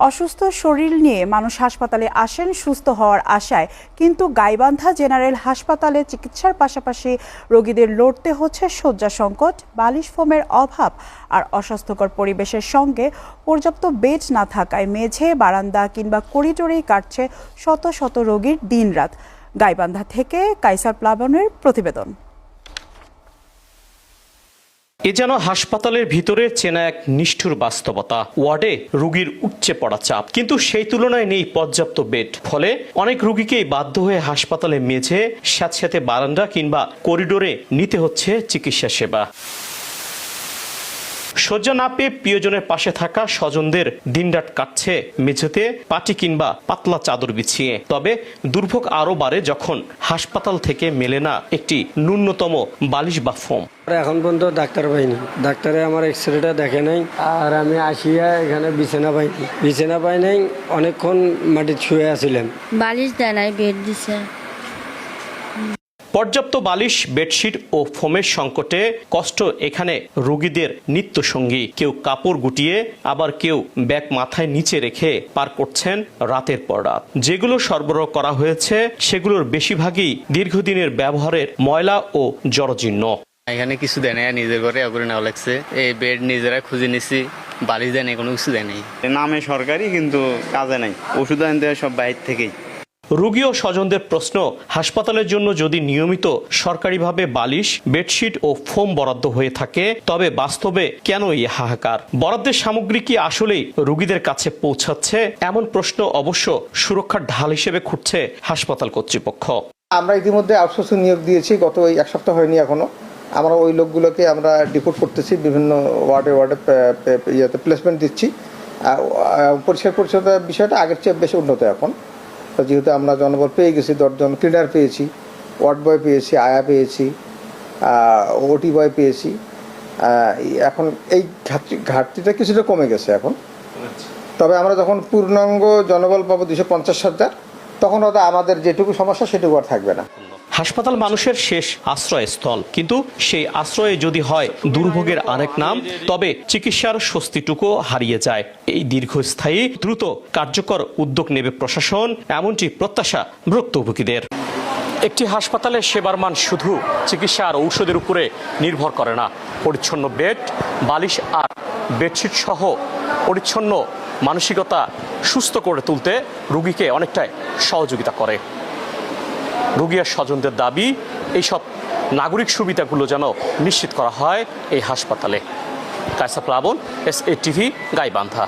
অসুস্থ শরীর নিয়ে মানুষ হাসপাতালে আসেন সুস্থ হওয়ার আশায়, কিন্তু গাইবান্ধা জেনারেল হাসপাতালে চিকিৎসার পাশাপাশি রোগীদের লড়তে হচ্ছে শয্যা সংকট, বালিশ ফোমের অভাব আর অস্বাস্থ্যকর পরিবেশের সঙ্গে পর্যাপ্ত বেড না থাকায় মেঝে, বারান্দা কিংবা করিডোরেই কাটছে শত শত রোগীর দিনরাত। গাইবান্ধা থেকে কাইসার প্লাবনের প্রতিবেদন। এ যেন হাসপাতালের ভিতরে চেনা এক নিষ্ঠুর বাস্তবতা। ওয়ার্ডে রোগীর উপচে পড়া চাপ, কিন্তু সেই তুলনায় নেই পর্যাপ্ত বেড। ফলে অনেক রোগীকেই বাধ্য হয়ে হাসপাতালে মেঝে, স্যাঁতস্যাঁতে বারান্দা কিংবা করিডোরে নিতে হচ্ছে চিকিৎসা সেবা। শয্যা না পেয়ে প্রিয়জনের পাশে থাকা স্বজনদের দিনরাত কাটছে মেঝেতে পাটি কিংবা পাতলা চাদর বিছিয়ে। তবে দুর্ভোগ আরও বাড়ে যখন হাসপাতাল থেকে মেলে না একটি ন্যূনতম বালিশ বা ফোম। এখন পর্যন্ত ডাক্তার পাইনি, ডাক্তারে আমার এক্সরেটা দেখে নাই, আর আমি আসিয়া এখানে বিছানা পাই নাই, অনেকক্ষণ মাটি ছুঁয়ে আসছিলাম। বালিশ দেয় নাই, বেড দিছে। পর্যাপ্ত বালিশ, বেডশিট ও ফোমের সংকটে কষ্ট এখানে রোগীদের নিত্য সঙ্গী। কেউ কাপড় গুটিয়ে, আবার কেউ ব্যাগ মাথায় নিচে রেখে পার করছেন রাতের পর রাত। যেগুলো সরবরাহ করা হয়েছে সেগুলোর বেশিরভাগই দীর্ঘদিনের ব্যবহারের ময়লা ও জরাজীর্ণ। এখানে কিছু দেয় নাই, নিজের ঘরে করে নেওয়া লাগছে। এই বেড নিজেরা খুঁজে নিছি, বালিশ দেয় নাই, কোনো কিছু দেয় নাই। নামে সরকারি কিন্তু কাজে নাই, ওষুধ আনতে সব বাইরে থেকেই। রোগী ও স্বজনদের প্রশ্ন, হাসপাতালের জন্য যদি নিয়মিত সরকারিভাবে বালিশ, বেডশিট ও ফোম বরাদ্দ হয়ে থাকে, তবে বাস্তবে কেন এই হাহাকার? বরাদ্দের সামগ্রী কি আসলেই রোগীদের কাছে পৌঁছাচ্ছে? এমন প্রশ্ন অবশ্য সুরক্ষার ঢাল হিসেবে খুঁজছে হাসপাতাল কর্তৃপক্ষ। আমরা ইতিমধ্যে আউটসোর্সিং নিয়োগ দিয়েছি, গত এই এক সপ্তাহ হয়নি এখনো। আমরা ওই লোকগুলোকে আমরা ডিপোর্ট করতেছি, বিভিন্ন ওয়ার্ডে প্লেসমেন্ট দিচ্ছি। পরিষ্কার পরিচ্ছন্নতার বিষয়টা আগের চেয়ে বেশি উন্নত এখন। যেহেতু আমরা জনবল পেয়ে গেছি, 10 জন ক্লিনার পেয়েছি, ওয়ার্ড বয় পেয়েছি, আয়া পেয়েছি, ওটি বয় পেয়েছি। এখন এই ঘাটতিটা কিছুটা কমে গেছে এখন। তবে আমরা যখন পূর্ণাঙ্গ জনবল পাবো 250,000, তখন হয়তো আমাদের যেটুকু সমস্যা সেটুকু আর থাকবে না। হাসপাতাল মানুষের শেষ আশ্রয়স্থল, কিন্তু সেই আশ্রয়ে যদি হয় দুর্ভোগের আরেক নাম, তবে চিকিৎসার স্বস্তিটুকু হারিয়ে যায়। এই দীর্ঘস্থায়ী দ্রুত কার্যকর উদ্যোগ নেবে প্রশাসন, এমনটি প্রত্যাশা ভুক্তভোগীদের। একটি হাসপাতালের সেবার মান শুধু চিকিৎসা আর ঔষধের উপরে নির্ভর করে না। পরিচ্ছন্ন বেড, বালিশ আর বেডশিট সহ পরিচ্ছন্ন মানসিকতা সুস্থ করে তুলতে রোগীকে অনেকটাই সহযোগিতা করে। রোগী আর স্বজনদের দাবি, এইসব নাগরিক সুবিধাগুলো যেন নিশ্চিত করা হয় এই হাসপাতালে। কাইসার প্লাবন, SA TV, গাইবান্ধা।